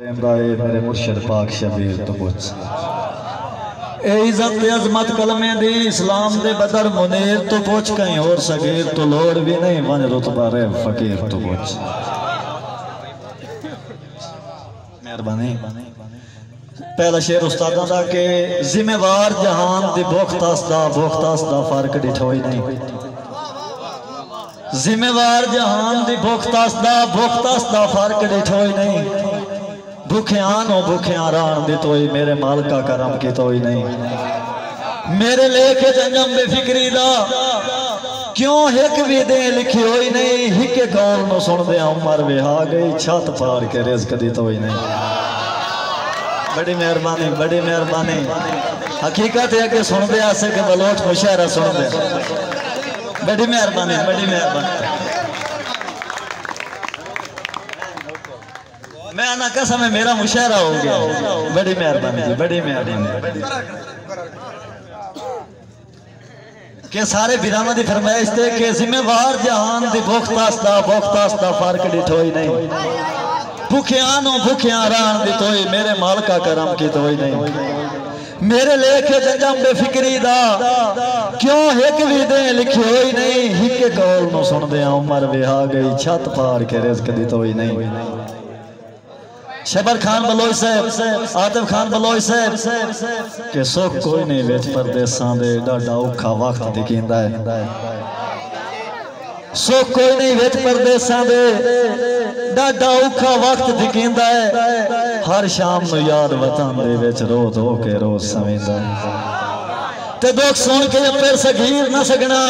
मेरे मुर्शिद पाक शबीर तो कुछ इज्जत अजमत कलमे दी इस्लाम दे बदर मुनीर तो पूछ कहीं और सगीर तो लोड़ भी नहीं वन रुतबा रे फकीर तो कुछ मेहरबानी। पहला शेर उस्तादा दा के जिम्मेवार जहान दी भुखतास दा फर्क डिठोई नहीं। जिम्मेवार जहान दी भुखतास दा फर्क डिठोई नहीं। भूखियान हो भूखिया रान दी तोई मेरे मालका करम की तोई नहीं। मेरे लेके जंजम बेफिक्री दा क्यों हिक भी दे लिखी होई नहीं। हिके कौल नु सुन दे उमर वे आ गई छत पार के रिज़्क दी तोई नहीं। बड़ी मेहरबानी बड़ी मेहरबानी। हकीकत है कि सुन दे आसे के बलोच मुशायरा सुन दे। बड़ी मेहरबानी बड़ी मेहरबानी। मैं आना कसम है मेरा मुशायरा हो गया। बड़ी मेहरबानी जी बड़ी मेहरबानी। के सारे बिरामा दी फरमाइश थे कि जिम्मेवार जहान दी भुखतास दा फर्क डिठोई नहीं। भूखियान हो भूखिया रान दी तोई मेरे मालका करम की तोई नहीं। मेरे लेखे जंजम बेफिक्री दा क्यों हिक भी दे लिखी होई नहीं। हिके कौल नु सुन दे उमर वे आ गई छत पार के रिज़्क दी तोई नहीं। शबर खान बलोच साहब आतिफ खान बलोच साहब के सुख कोई नहीं विच परदेसां दे डाडा औखा वक्त दिखींदा है। सुख कोई नहीं विच परदेसां दे डाडा औखा वक्त दिखींदा है। हर शाम नु याद वतन दे विच रो धो के रोज सवेंदा है। ते दुख सुन के अपने सगीर न सगना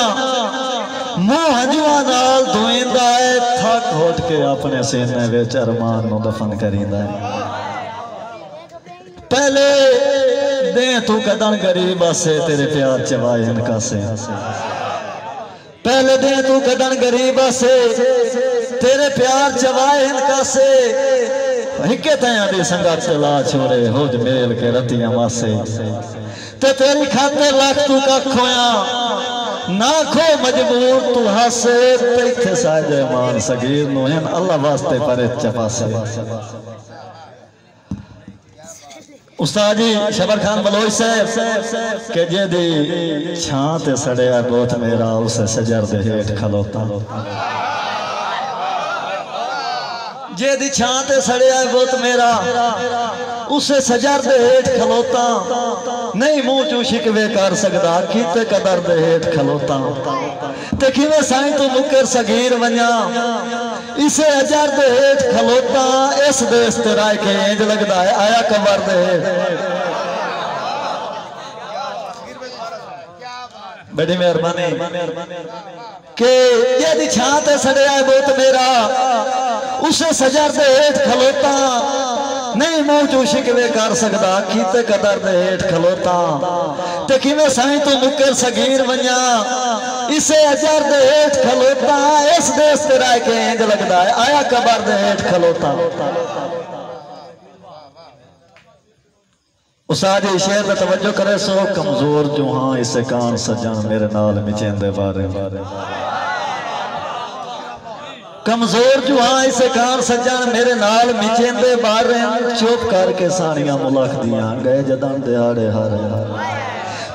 मुंह हंजुआ नाल धोइंदा है। थक होट के अपने सीने विच अरमान नु दफन करींदा है। पहले दे तू कदन गरीब आसे तेरे प्यार चवाए इनका से। पहले दे तू कदन गरीब आसे तेरे प्यार चवाए इनका से। हिके तया दी संगत चला छोड़े होज मेल के रतियां मासे। ते तेरी खातिर लाख तू का खोया ना खो मजबूर तू हासे। इत्थे साजे मान सगीर नु हैं अल्लाह वास्ते परे चपासे। उस्ताद जी शबर खान बलोच साहब के जे दी छां ते सड़िया बहुत मेरा उसे सजर दे हेठ खलोता। जे दी छां ते सड़िया बहुत मेरा उसे सजर दे हेठ खलोता। नहीं मुंह चू शिकवे कर सकदा कीते कदर दे हेठ खलोता। ते किवें साईं तू मुकर सगीर वन्या इसे अजर दे हेठ खलोता। इस देश ते राय के इंज लगदा है आया कबर दे हेठ। बड़ी मेहरबानी के ये दी छां ते सड़िया बहुत मेरा उसे सजर दे हेठ खलोता। नहीं मुंह चू शिकवे कर सकदा कीते कदर दे हेठ खलोता। ते किवें साईं तू मुकर सगीर वन्या इसे अजर दे हेठ खलोता। इस देश ते रह के इंज लगदा है आया कबर दे हेठ खलोता। उस्ताद जी शेर दा तवज्जो करे सो कमजोर जो हां इसे कान सजन मेरे नाल मिचेंदे बारे बारे। कमजोर जो हाँ इसे कार सज्जन मेरे नाल मिचेंदे बारे। चुप करके सानियां मुलख दियां गए जदन दिहाड़े हारे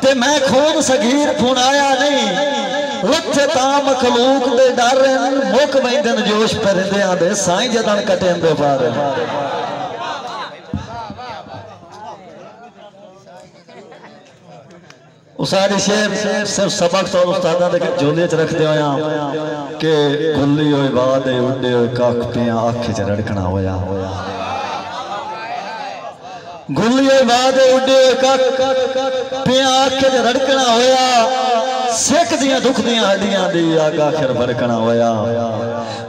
ते मैं खून सगीर फुनाया नहीं। लथे ता मखलूक दे डर मुक बैंदन जोश परिंदियां दे साईं जदन कटेंदे बारे। उसारी शेर सिर्फ सबक तो उस्तादा दे झोले च रख दिया कि गुल्ली होई बादे उड्डे होए कख पिया अख च रड़कना होया। गुल्ली होई बादे उड्डे होए कख पिया अख च रड़कना होया। सिख दियां दुख दियां हड्डियां दी आग आखिर भड़कना होया।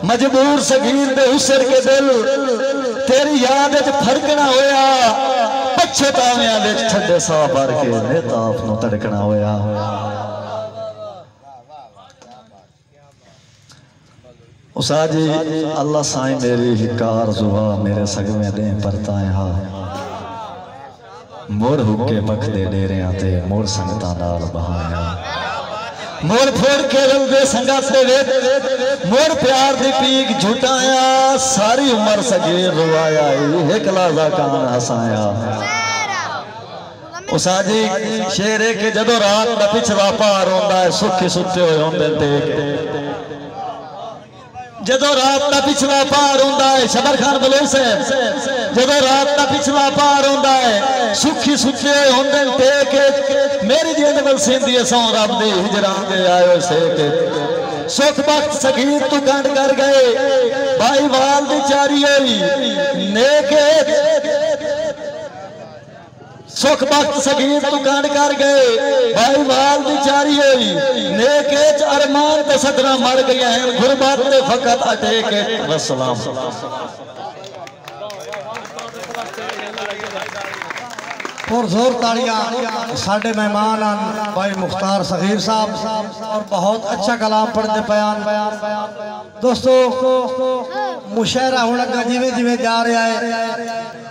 मजबूर सगीर दे हुसर के दिल तेरी याद च फड़कना होया। पछतावियां विच ठंडे साह भर के नेताफ नूं तड़कना होया। उस्ताद जी अल्लाह साईं मेरी हिकार जुबा मेरे सगवे दे परताए हा। मुड़ हुके बखदे डेरियां ते मुड़ संगतां नाल बहाया। मोड़ फोड़ के दे संगा से मोड़ प्यार दी पीक झुटाया सारी उम्र सगीर रुआया एक लाजा कान हसाया उसाजी शेरे के जदों रात दा पिछला पार होंदा है सुखी सुते होए होंदे देख जदों रात का पिछला पार होंदा है शबर खान बलोच से जदों रात का पिछला पार होंदा है सुखी सुते होंदे टेक मेरी जिंद बल सिंधी सौ रब दी हिजरा दे आयो से के सुख बख्त सगीर तू कंड कर गए भाई वाल दी चारी होई नेके सुख बख्त सगीर तू कांड कर गए भाई वाल दी चारी होई नेके अरमान ते सदरा मर गया है गुरबत ते फकत अटे के वसलाम और जोर तालियां साढ़े मेहमान भाई मुख्तार सगीर साहब और बहुत अच्छा कलाम पढ़ते बयान दोस्तों मुशायरा होना जिमें जिमें जा रहा है